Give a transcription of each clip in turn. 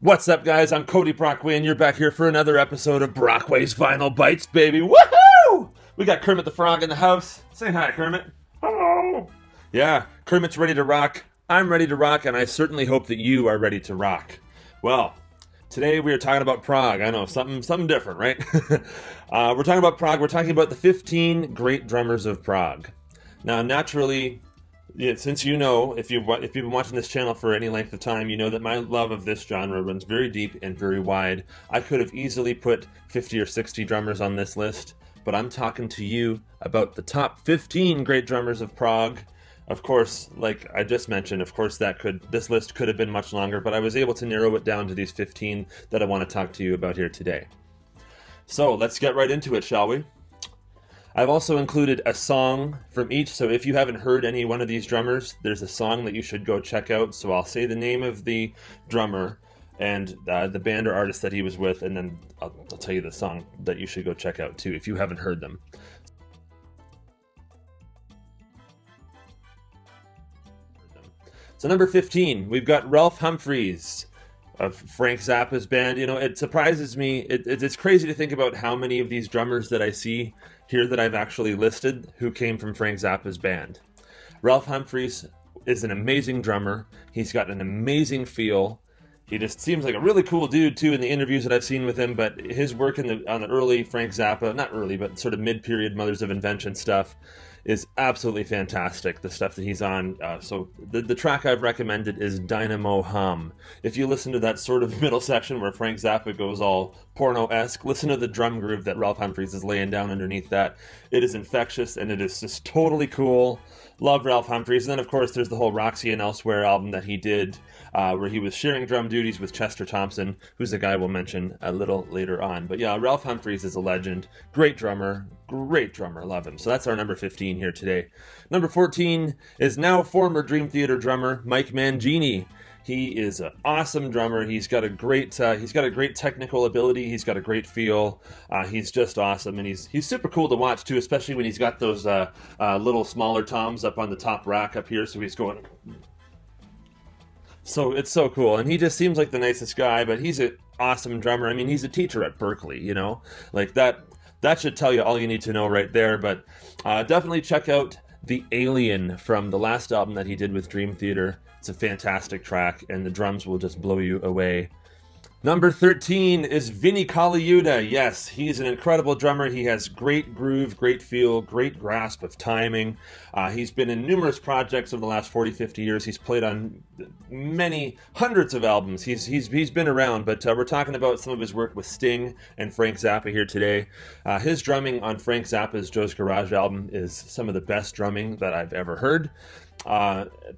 What's up, guys? I'm Cody Brockway, and you're back here for another episode of Brockway's Vinyl Bites, baby. Woohoo! We got Kermit the Frog in the house. Say hi, Kermit. Hello. Yeah, Kermit's ready to rock. I'm ready to rock, and I certainly hope that you are ready to rock. Well, today we are talking about prog. I know, something different, right? We're talking about prog. We're talking about the 15 great drummers of prog. Now, naturally, since you know, if you've been watching this channel for any length of time, you know that my love of this genre runs very deep and very wide. I could have easily put 50 or 60 drummers on this list, but I'm talking to you about the top 15 great drummers of prog. Of course, like I just mentioned, this list could have been much longer, but I was able to narrow it down to these 15 that I want to talk to you about here today. So let's get right into it, shall we? I've also included a song from each, so if you haven't heard any one of these drummers, there's a song that you should go check out. So I'll say the name of the drummer and the band or artist that he was with, and then I'll tell you the song that you should go check out too if you haven't heard them. So number 15, we've got Ralph Humphreys of Frank Zappa's band. You know, it surprises me. It's crazy to think about how many of these drummers that I see here that I've actually listed who came from Frank Zappa's band. Ralph Humphreys is an amazing drummer. He's got an amazing feel. He just seems like a really cool dude too in the interviews that I've seen with him, but his work on the early Frank Zappa, not early, but sort of mid-period Mothers of Invention stuff is absolutely fantastic, the stuff that he's on. So the track I've recommended is Dynamo Hum. If you listen to that sort of middle section where Frank Zappa goes all porno-esque, listen to the drum groove that Ralph Humphreys is laying down underneath that. It is infectious, and it is just totally cool. Love Ralph Humphreys. And then, of course, there's the whole Roxy and Elsewhere album that he did, where he was sharing drum duties with Chester Thompson, who's a guy we'll mention a little later on. But yeah, Ralph Humphreys is a legend. Great drummer. Love him. So that's our number 15 here today. Number 14 is now former Dream Theater drummer Mike Mangini. He is an awesome drummer. He's got a great technical ability. He's got a great feel. He's just awesome, and he's super cool to watch too, especially when he's got those little smaller toms up on the top rack up here. So he's going. So it's so cool, and he just seems like the nicest guy. But he's an awesome drummer. I mean, he's a teacher at Berkeley. You know, like that. That should tell you all you need to know right there. But definitely check out The Alien from the last album that he did with Dream Theater. It's a fantastic track, and the drums will just blow you away. Number 13 is Vinnie Colaiuta. Yes, he's an incredible drummer. He has great groove, great feel, great grasp of timing. He's been in numerous projects over the last 40, 50 years. He's played on many hundreds of albums. He's been around, but we're talking about some of his work with Sting and Frank Zappa here today. His drumming on Frank Zappa's Joe's Garage album is some of the best drumming that I've ever heard.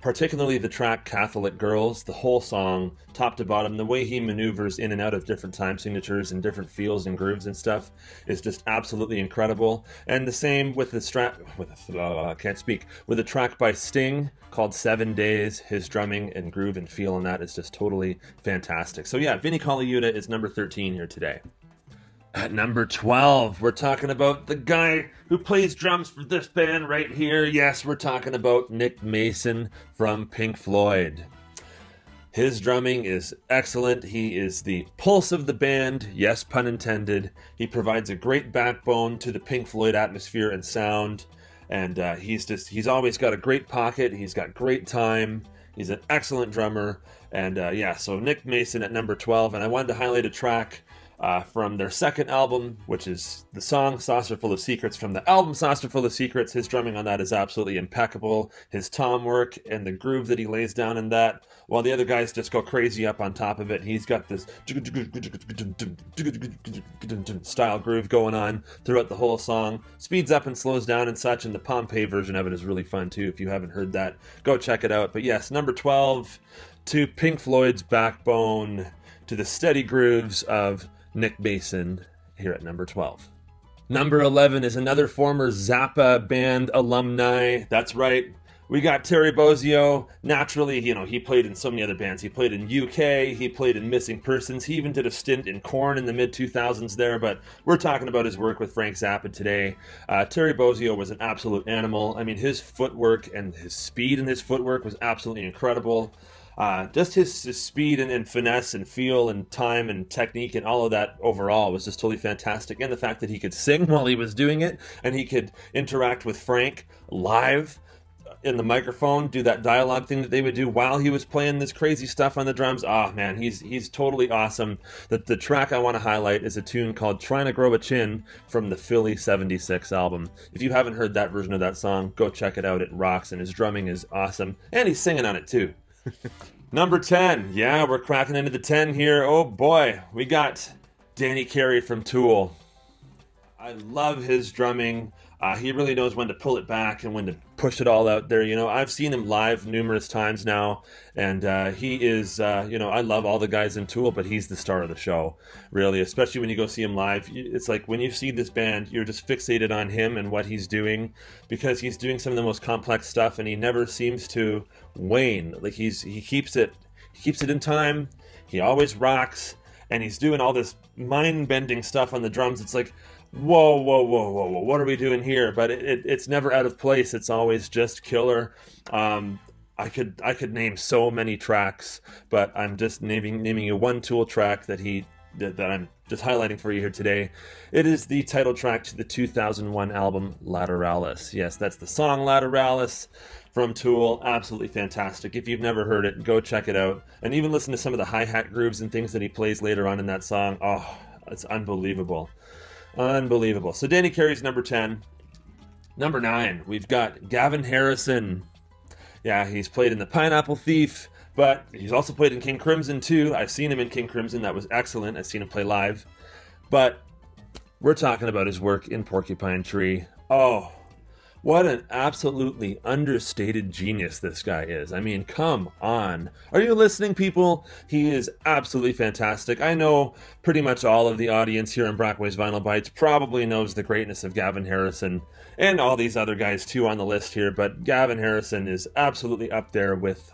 Particularly the track Catholic Girls, the whole song, top to bottom, the way he maneuvers in and out of different time signatures and different feels and grooves and stuff is just absolutely incredible. And the same with the with a track by Sting called 7 Days. His drumming and groove and feel on that is just totally fantastic. So yeah, Vinnie Colaiuta is number 13 here today. At number 12, we're talking about the guy who plays drums for this band right here. Yes, we're talking about Nick Mason from Pink Floyd. His drumming is excellent. He is the pulse of the band, yes, pun intended. He provides a great backbone to the Pink Floyd atmosphere and sound. And he's always got a great pocket. He's got great time. He's an excellent drummer. And so Nick Mason at number 12. And I wanted to highlight a track from their second album, which is the song Saucer Full of Secrets from the album Saucer Full of Secrets. His drumming on that is absolutely impeccable. His tom work and the groove that he lays down in that, while the other guys just go crazy up on top of it, he's got this style groove going on throughout the whole song. Speeds up and slows down and such, and the Pompeii version of it is really fun too. If you haven't heard that, go check it out. But yes, number 12 to Pink Floyd's backbone, to the steady grooves of Nick Mason here at number 12. Number 11 is another former Zappa band alumni. That's right. We got Terry Bozzio. Naturally, he played in so many other bands. He played in UK. He played in Missing Persons. He even did a stint in Korn in the mid-2000s there, but we're talking about his work with Frank Zappa today. Terry Bozzio was an absolute animal. I mean, his footwork and his speed in his footwork was absolutely incredible. Just his speed and finesse and feel and time and technique and all of that overall was just totally fantastic. And the fact that he could sing while he was doing it, and he could interact with Frank live in the microphone, do that dialogue thing that they would do while he was playing this crazy stuff on the drums. Oh man, he's totally awesome. The track I want to highlight is a tune called Trying to Grow a Chin from the Philly 76 album. If you haven't heard that version of that song, go check it out. It rocks, and his drumming is awesome. And he's singing on it too. Number 10. Yeah, we're cracking into the 10 here. Oh boy, we got Danny Carey from Tool. I love his drumming. He really knows when to pull it back and when to push it all out there. You know, I've seen him live numerous times now, and he is, I love all the guys in Tool, but he's the star of the show, really, especially when you go see him live. It's like when you see this band, you're just fixated on him and what he's doing, because he's doing some of the most complex stuff, and he never seems to wane. Like he keeps it in time. He always rocks, and he's doing all this mind-bending stuff on the drums. It's like, whoa, what are we doing here? But it's never out of place. It's always just killer. I could name so many tracks, but I'm just naming you one Tool track that I'm just highlighting for you here today. It is the title track to the 2001 album Lateralis. Yes, that's the song Lateralis from Tool. Absolutely fantastic. If you've never heard it, go check it out. And even listen to some of the hi-hat grooves and things that he plays later on in that song. Oh, it's unbelievable. Unbelievable. So Danny Carey's number 10. Number 9, we've got Gavin Harrison. Yeah, he's played in The Pineapple Thief, but he's also played in King Crimson too. I've seen him in King Crimson. That was excellent. I've seen him play live. But we're talking about his work in Porcupine Tree. Oh, what an absolutely understated genius this guy is. I mean, come on. Are you listening, people? He is absolutely fantastic. I know pretty much all of the audience here on Brockway's Vinyl Bites probably knows the greatness of Gavin Harrison and all these other guys too on the list here, but Gavin Harrison is absolutely up there with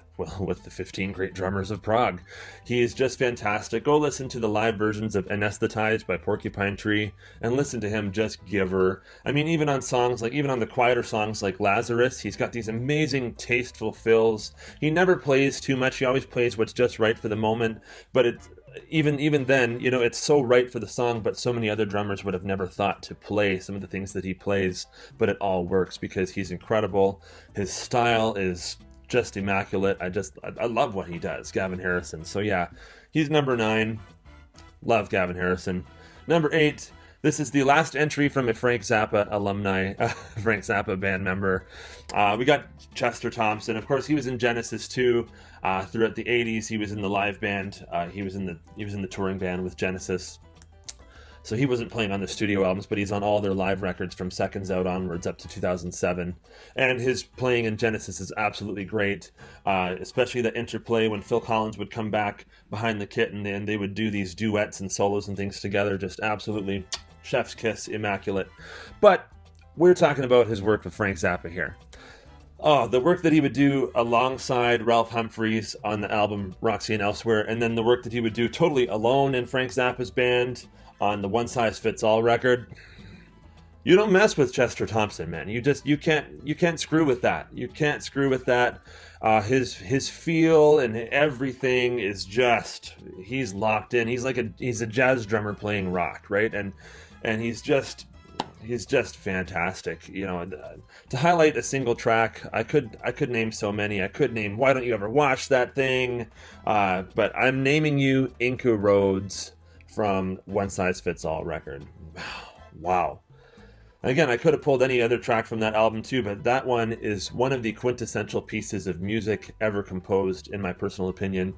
the 15 great drummers of prog. He is just fantastic. Go listen to the live versions of Anesthetized by Porcupine Tree and listen to him just give her. I mean, even on the quieter songs like Lazarus, he's got these amazing tasteful fills. He never plays too much. He always plays what's just right for the moment, but it's even then, you know, it's so right for the song, but so many other drummers would have never thought to play some of the things that he plays, but it all works because he's incredible. His style is just immaculate. I love what he does, Gavin Harrison. So yeah, he's number 9. Love Gavin Harrison. Number 8, this is the last entry from a Frank Zappa alumni, Frank Zappa band member. We got Chester Thompson. Of course, he was in Genesis too. Throughout the 80s, he was in the live band. He was in the touring band with Genesis. So he wasn't playing on the studio albums, but he's on all their live records from Seconds Out onwards up to 2007. And his playing in Genesis is absolutely great, especially the interplay when Phil Collins would come back behind the kit and they would do these duets and solos and things together. Just absolutely chef's kiss, immaculate. But we're talking about his work with Frank Zappa here. Oh, the work that he would do alongside Ralph Humphreys on the album Roxy and Elsewhere, and then the work that he would do totally alone in Frank Zappa's band on the One Size Fits All record. You don't mess with Chester Thompson, man. You can't screw with that. You can't screw with that. His feel and everything is just, he's locked in. He's a jazz drummer playing rock, right? And he's just fantastic. You know, to highlight a single track, I could name so many. I could name Why Don't You Ever Watch That Thing, but I'm naming you Inca Roads from One Size Fits All record. Wow. Again, I could have pulled any other track from that album too, but that one is one of the quintessential pieces of music ever composed, in my personal opinion.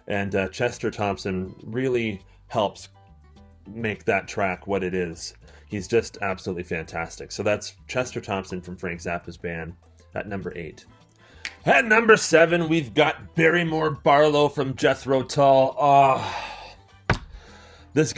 And Chester Thompson really helps make that track what it is. He's just absolutely fantastic. So that's Chester Thompson from Frank Zappa's band at number 8. At number 7, we've got Barrymore Barlow from Jethro Tull. Oh, this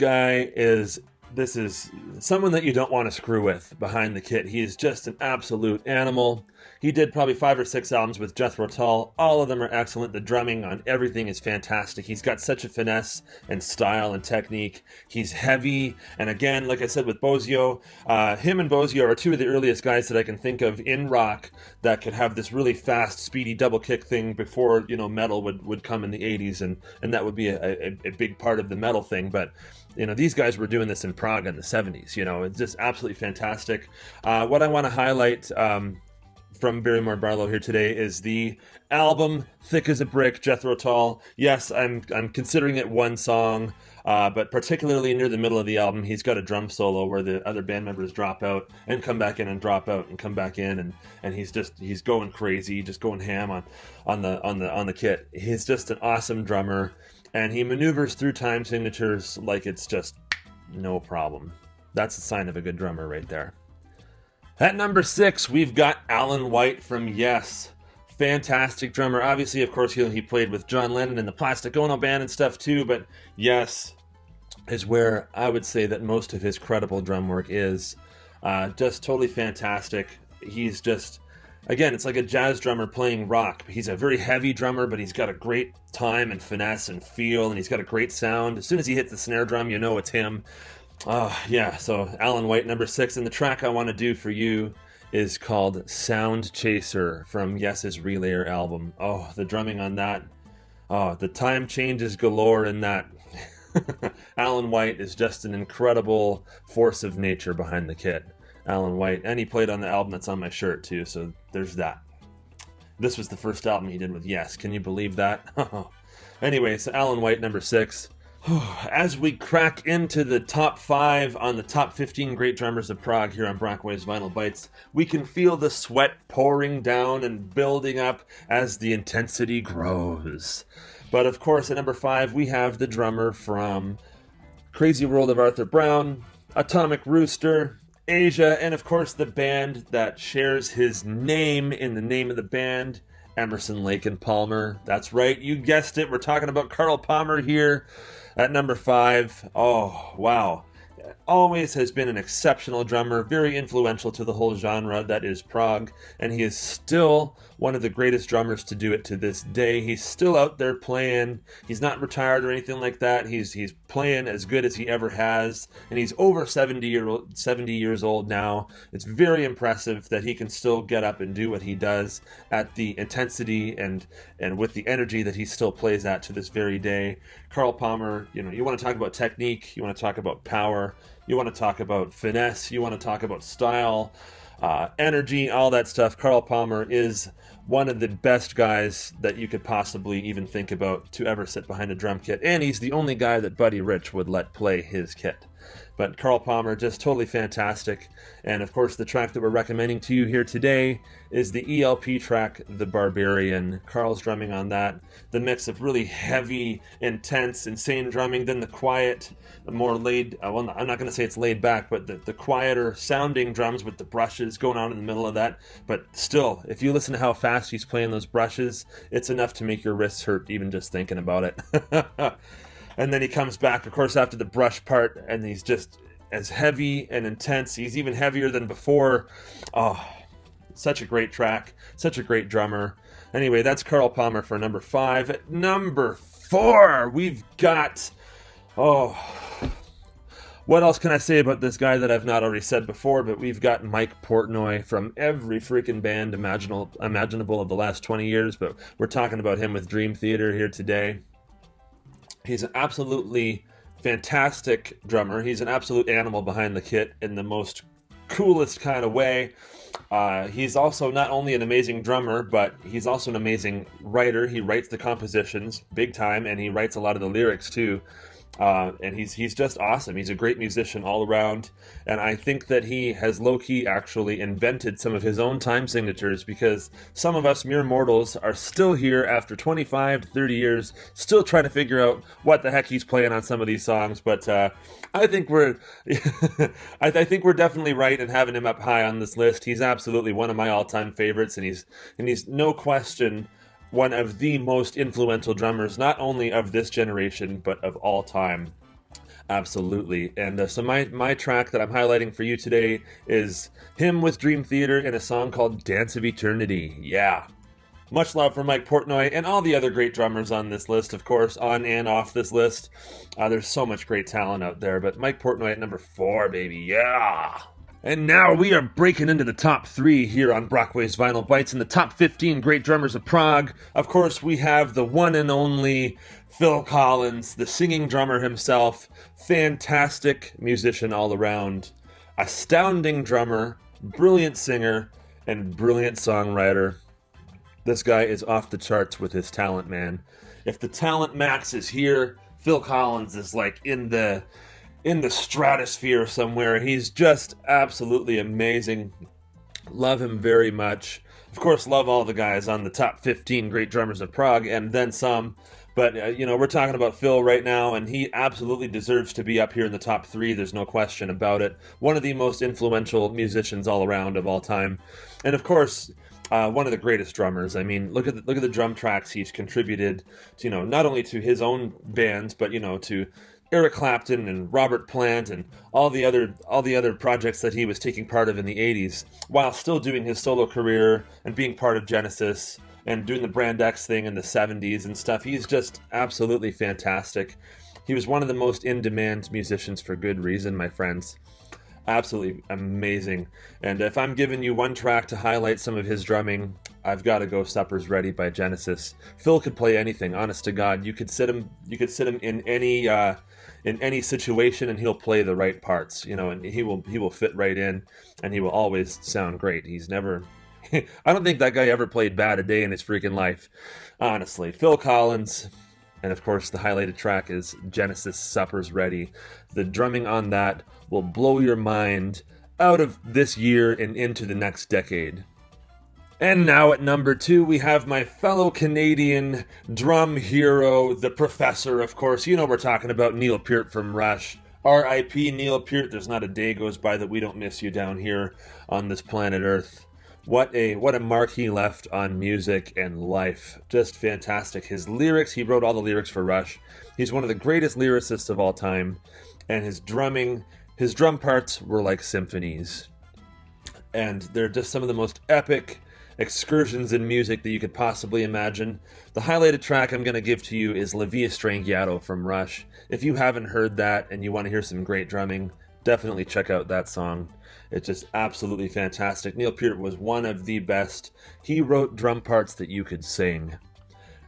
is someone that you don't want to screw with behind the kit. He is just an absolute animal. He did probably 5 or 6 albums with Jethro Tull. All of them are excellent. The drumming on everything is fantastic. He's got such a finesse and style and technique. He's heavy. And again, like I said with Bozio, him and Bozio are two of the earliest guys that I can think of in rock that could have this really fast, speedy double kick thing before, metal would come in the 80s. And that would be a big part of the metal thing. But these guys were doing this in Prague in the 70s. It's just absolutely fantastic. What I want to highlight from Barrymore Barlow here today is the album Thick as a Brick, Jethro Tull. Yes, I'm considering it one song, but particularly near the middle of the album, he's got a drum solo where the other band members drop out and come back in and drop out and come back in, and he's going crazy, just going ham on the kit. He's just an awesome drummer. And he maneuvers through time signatures like it's just no problem. That's a sign of a good drummer right there. At number 6, we've got Alan White from Yes. Fantastic drummer. Obviously, of course, he played with John Lennon in the Plastic Ono Band and stuff too, but Yes is where I would say that most of his credible drum work is. Just totally fantastic. He's just... Again, it's like a jazz drummer playing rock. He's a very heavy drummer, but he's got a great time and finesse and feel, and he's got a great sound. As soon as he hits the snare drum, you know it's him. So Alan White, number 6. And the track I want to do for you is called Sound Chaser from Yes's Relayer album. Oh, the drumming on that. Oh, the time changes galore in that. Alan White is just an incredible force of nature behind the kit. Alan White, and he played on the album that's on my shirt too, so there's that. This was the first album he did with Yes. Can you believe that? Anyway, so Alan White, number 6. As we crack into the top 5 on the top 15 great drummers of Prague here on Brockways Vinyl Bites, we can feel the sweat pouring down and building up as the intensity grows. But of course, at number 5, we have the drummer from Crazy World of Arthur Brown, Atomic Rooster, Asia, and of course the band that shares his name in the name of the band, Emerson, Lake and Palmer. That's right, you guessed it, we're talking about Carl Palmer here at number 5. Oh, wow. Always has been an exceptional drummer, very influential to the whole genre that is prog, and he is still one of the greatest drummers to do it to this day. He's still out there playing. He's not retired or anything like that. He's playing as good as he ever has, and he's over 70 years old now. It's very impressive that he can still get up and do what he does at the intensity and with the energy that he still plays at to this very day. Carl Palmer, you want to talk about technique, you want to talk about power, you want to talk about finesse, you want to talk about style, energy, all that stuff. Carl Palmer is one of the best guys that you could possibly even think about to ever sit behind a drum kit. And he's the only guy that Buddy Rich would let play his kit. But Carl Palmer, just totally fantastic. And of course, the track that we're recommending to you here today is the ELP track, The Barbarian. Carl's drumming on that. The mix of really heavy, intense, insane drumming, then the quiet, the more laid, well, I'm not going to say it's laid back, but the quieter sounding drums with the brushes going on in the middle of that. But still, if you listen to how fast he's playing those brushes, it's enough to make your wrists hurt even just thinking about it. And then he comes back, of course, after the brush part, and he's just as heavy and intense. He's even heavier than before. Oh, such a great track, such a great drummer. Anyway, that's Carl Palmer for number 5. At number 4, we've got... what else can I say about this guy that I've not already said before? But we've got Mike Portnoy from every freaking band imaginable of the last 20 years. But we're talking about him with Dream Theater here today. He's an absolutely fantastic drummer. He's an absolute animal behind the kit in the most coolest kind of way. He's also not only an amazing drummer, but he's also an amazing writer. He writes the compositions big time, and he writes a lot of the lyrics too. And he's just awesome. He's a great musician all around, and I think that he has low-key actually invented some of his own time signatures, because some of us mere mortals are still here after 25 to 30 years, still trying to figure out what the heck he's playing on some of these songs. But I think we're I think we're definitely right in having him up high on this list. He's absolutely one of my all-time favorites, and he's no question one of the most influential drummers, not only of this generation, but of all time. Absolutely. And so my track that I'm highlighting for you today is him with Dream Theater in a song called Dance of Eternity. Yeah. Much love for Mike Portnoy and all the other great drummers on this list, of course, on and off this list. There's so much great talent out there, but Mike Portnoy at number 4, baby. Yeah. And now we are breaking into the top 3 here on Brockway's Vinyl Bites in the top 15 great drummers of Prague. Of course, we have the one and only Phil Collins, the singing drummer himself, fantastic musician all around, astounding drummer, brilliant singer, and brilliant songwriter. This guy is off the charts with his talent, man. If the talent max is here, Phil Collins is like in the stratosphere somewhere. He's just absolutely amazing. Love him very much. Of course, love all the guys on the top 15 great drummers of Prague and then some. But, we're talking about Phil right now, and he absolutely deserves to be up here in the top 3. There's no question about it. One of the most influential musicians all around of all time. And, of course, one of the greatest drummers. I mean, look at the drum tracks he's contributed to, not only to his own bands, but, to Eric Clapton and Robert Plant and all the other projects that he was taking part of in the 80s, while still doing his solo career and being part of Genesis and doing the Brand X thing in the 70s and stuff. He's just absolutely fantastic. He was one of the most in-demand musicians for good reason, my friends. Absolutely amazing. And if I'm giving you one track to highlight some of his drumming, I've got to go Supper's Ready by Genesis. Phil could play anything, honest to God. You could sit him in any situation and he'll play the right parts, and he will fit right in and he will always sound great. He's never I don't think that guy ever played bad a day in his freaking life. Honestly, Phil Collins. And of course, the highlighted track is Genesis Supper's Ready. The drumming on that will blow your mind out of this year and into the next decade. And now at number 2, we have my fellow Canadian drum hero, the professor, of course. We're talking about Neil Peart from Rush. R.I.P. Neil Peart. There's not a day goes by that we don't miss you down here on this planet Earth. What a mark he left on music and life. Just fantastic. His lyrics, he wrote all the lyrics for Rush. He's one of the greatest lyricists of all time. And his drum parts were like symphonies. And they're just some of the most epic excursions in music that you could possibly imagine. The highlighted track I'm going to give to you is La Via Strangiato from Rush. If you haven't heard that and you want to hear some great drumming, definitely check out that song. It's just absolutely fantastic. Neil Peart was one of the best. He wrote drum parts that you could sing.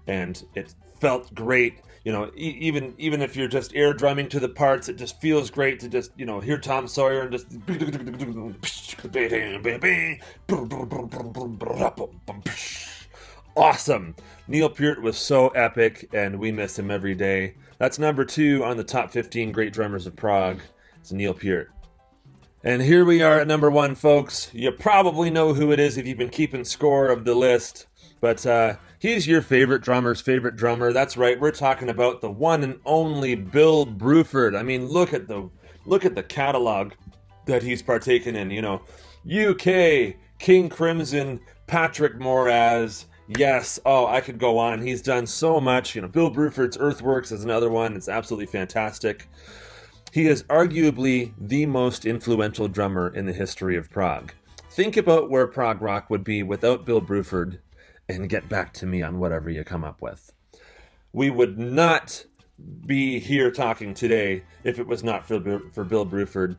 And it felt great. Even if you're just air drumming to the parts, it just feels great to just, hear Tom Sawyer and just awesome. Neil Peart was so epic, and we miss him every day. That's number 2 on the top 15 great drummers of Prague. It's Neil Peart. And here we are at number 1, folks. You probably know who it is if you've been keeping score of the list. But he's your favorite drummer's favorite drummer. That's right, we're talking about the one and only Bill Bruford. I mean, look at the catalog that he's partaken in. UK, King Crimson, Patrick Moraz. Yes, I could go on. He's done so much. Bill Bruford's Earthworks is another one. It's absolutely fantastic. He is arguably the most influential drummer in the history of Prague. Think about where prog rock would be without Bill Bruford, and get back to me on whatever you come up with. We would not be here talking today if it was not for Bill Bruford.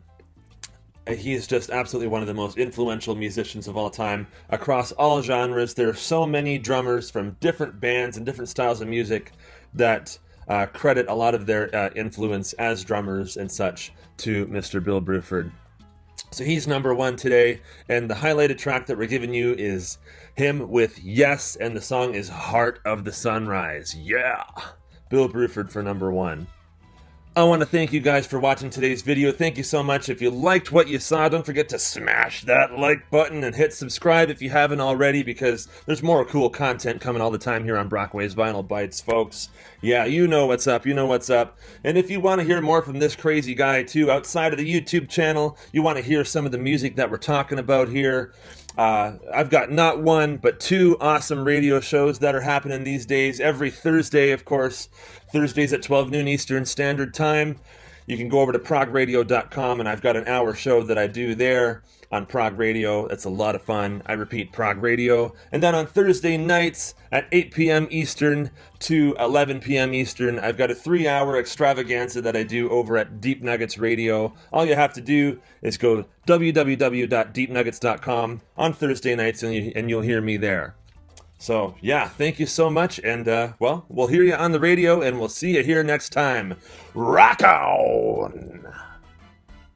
He's just absolutely one of the most influential musicians of all time across all genres. There are so many drummers from different bands and different styles of music that credit a lot of their influence as drummers and such to Mr. Bill Bruford. So he's number 1 today, and the highlighted track that we're giving you is him with Yes, and the song is Heart of the Sunrise. Yeah! Bill Bruford for number 1. I want to thank you guys for watching today's video. Thank you so much. If you liked what you saw, don't forget to smash that like button and hit subscribe if you haven't already, because there's more cool content coming all the time here on Brockway's Vinyl Bites, folks. Yeah, you know what's up. You know what's up. And if you want to hear more from this crazy guy, too, outside of the YouTube channel, you want to hear some of the music that we're talking about here, I've got not 1, but 2 awesome radio shows that are happening these days. Every Thursday, of course. Thursdays at 12 noon Eastern Standard Time. you can go over to PROGradio.com, and I've got an hour show that I do there on Prog Radio. That's a lot of fun. I repeat, Prog Radio. And then on Thursday nights at 8 p.m. Eastern to 11 p.m. Eastern, I've got a 3-hour extravaganza that I do over at Deep Nuggets Radio. All you have to do is go www.deepnuggets.com on Thursday nights, and you'll hear me there. So, yeah, thank you so much, and, well, we'll hear you on the radio, and we'll see you here next time. Rock on!